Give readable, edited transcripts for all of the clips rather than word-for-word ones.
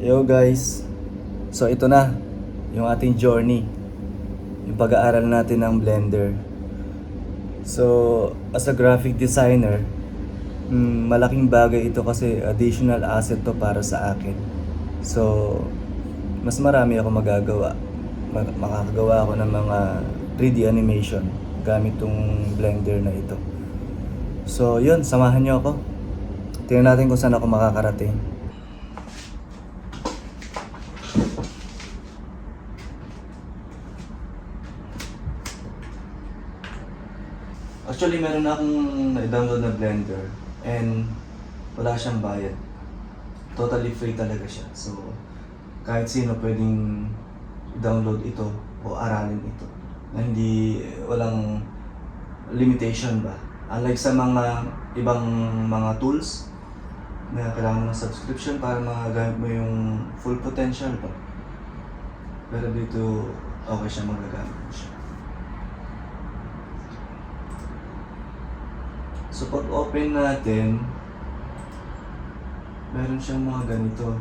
Yo guys, so ito na yung ating journey, yung pag-aaral natin ng Blender. So as a graphic designer, malaking bagay ito kasi additional asset to para sa akin. So mas marami ako magagawa. Makakagawa ako ng mga 3D animation gamit tong Blender na ito. So yun, samahan nyo ako. Tingnan natin kung saan ako makakarating. Actually, meron na akong na-download na Blender and wala siyang bayad. Totally free talaga siya. So, kahit sino pwedeng i-download ito o aralin ito na hindi, walang limitation ba. Unlike sa mga ibang mga tools na kailangan ng subscription para magagamit mo yung full potential ba. Pero dito, okay siya, magagamit mo siya. So pag open natin, meron siyang mga ganito.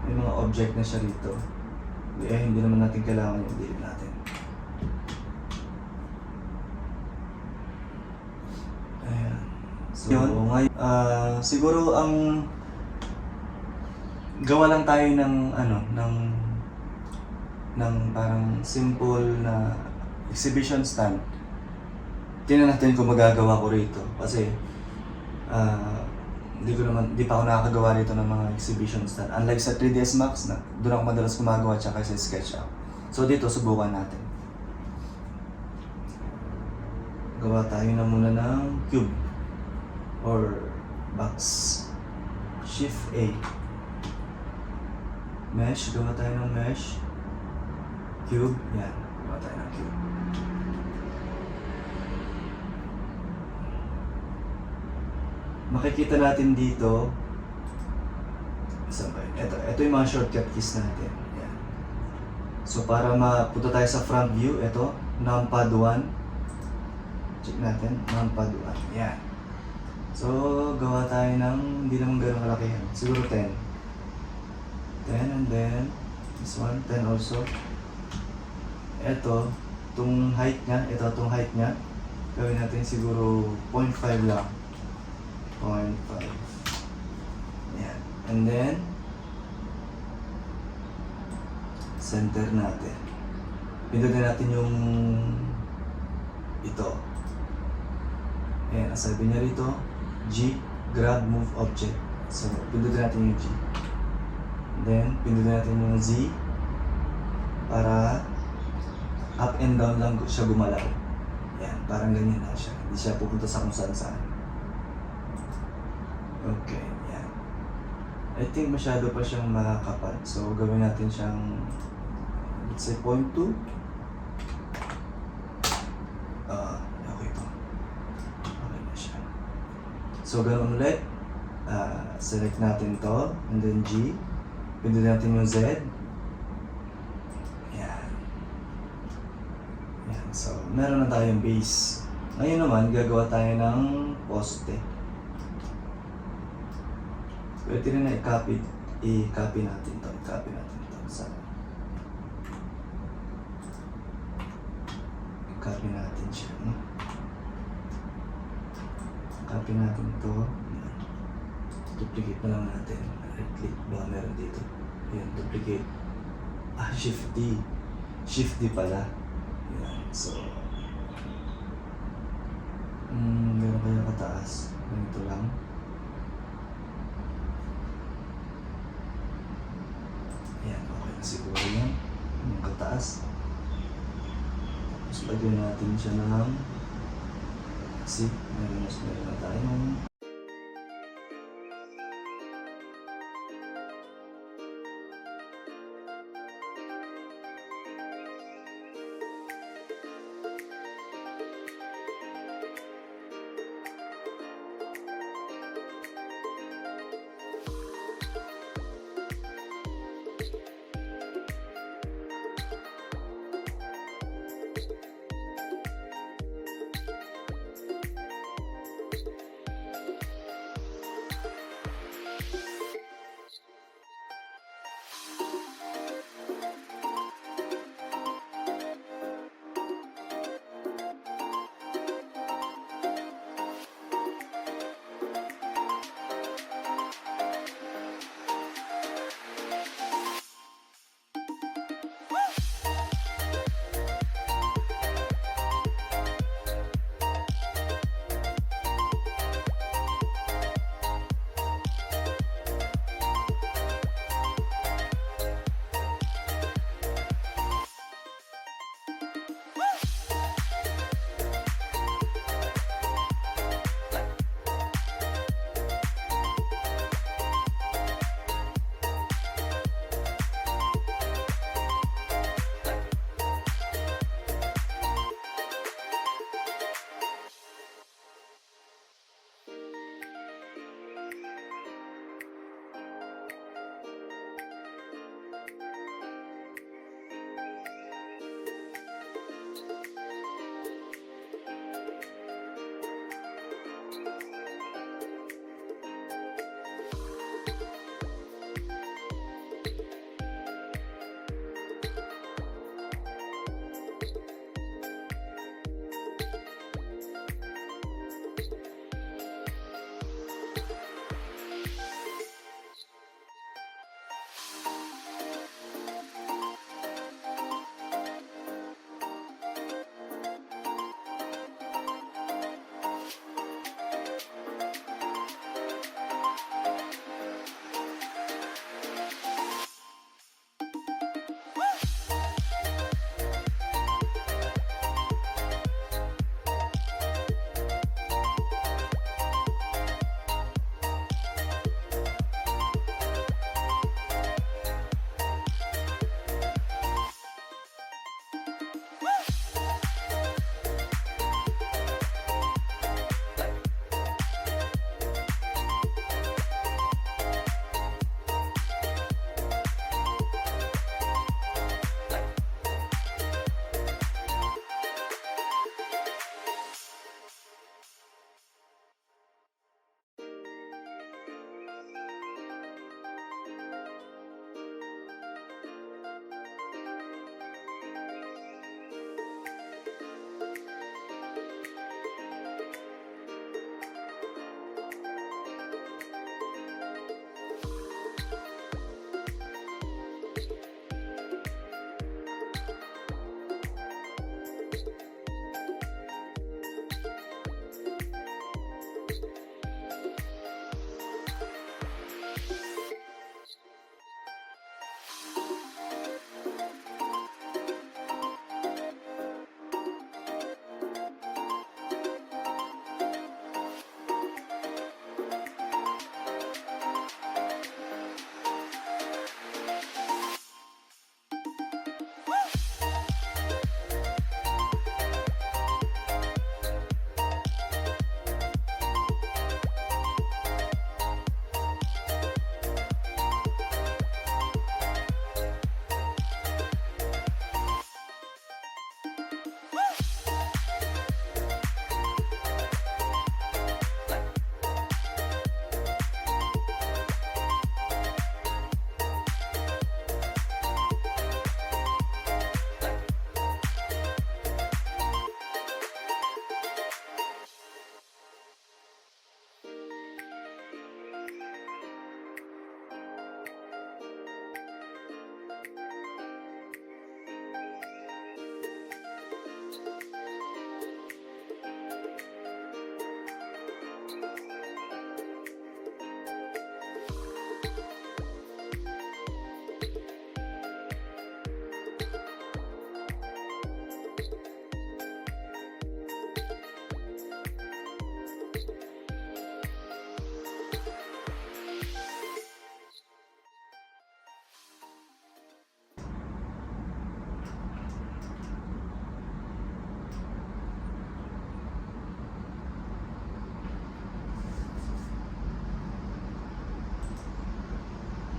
May mga object na siya rito. Hindi naman natin kailangan yung delete natin. Ayan. So ngayon, siguro ang gawa lang tayo ng ng parang simple na exhibition stand. Tingnan natin kung magagawa ko rito kasi hindi pa ako nakakagawa rito ng mga exhibition stand. Unlike sa 3ds Max, doon ako madalas gumagawa tsaka sa SketchUp. So dito, subukan natin. Gawa tayo na muna ng cube or box. Shift A. Mesh, gawa tayo ng mesh. Cube, yan. Gawa tayo ng cube. Makikita natin dito, ito yung mga shortcut keys natin. Yan. So para mapunta tayo sa front view, ito, numpad 1. Check natin, numpad 1. Yan. So gawa tayo ng, hindi naman gano'ng kalaki yan. Siguro 10. 10 and then, this one, 10 also. Ito, itong height niya, gawin natin siguro 0.5 lang. 0.5. Yan. And then, center natin. Pindutin natin yung ito. Ayan, sabi niya rito, G, grab, move object. So, pindutin natin yung G. Then, pindutin natin yung Z para up and down lang siya gumalaw. Yan, parang ganyan na siya. Hindi siya pupunta sa kung saan. Okay, yan. I think masyado pa siyang makakapal. So, gawin natin siyang, let's say, 0.2. Okay po. Okay na siya. So, ganoon ulit. Select natin to and then G. Pindutin natin yung Z. Yan. Yan. So, meron na tayong base. Ngayon naman, gagawa tayo ng poste. Pwede rin na i-copy natin to. I-copy natin siya, no? Copy natin to. Duplicate na lang natin. Right click, baka meron dito. Ayan, duplicate. Shift D. Shift D pala. Ayan, so meron kaya kataas. Ganito lang. Ayan, okay na siguro yan. Yung kataas. Tapos lagyan natin siya ng meron na tayong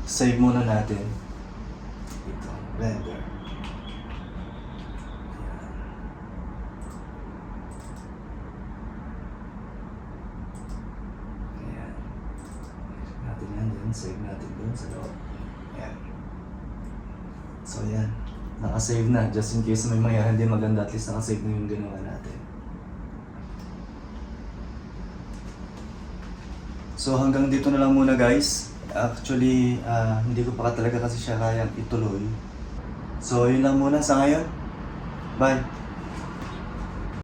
Save muna natin. Ito, Blender. Ayan. Natin yan din. Save natin dun sa loob. Ayan. So ayan. Nakasave na. Just in case may mangyari hindi maganda, at least nakasave na yung ginawa natin. So hanggang dito na lang muna guys. Actually, hindi ko pa talaga kasi siya kayang ituloy. So yun lang muna sa ngayon. Bye!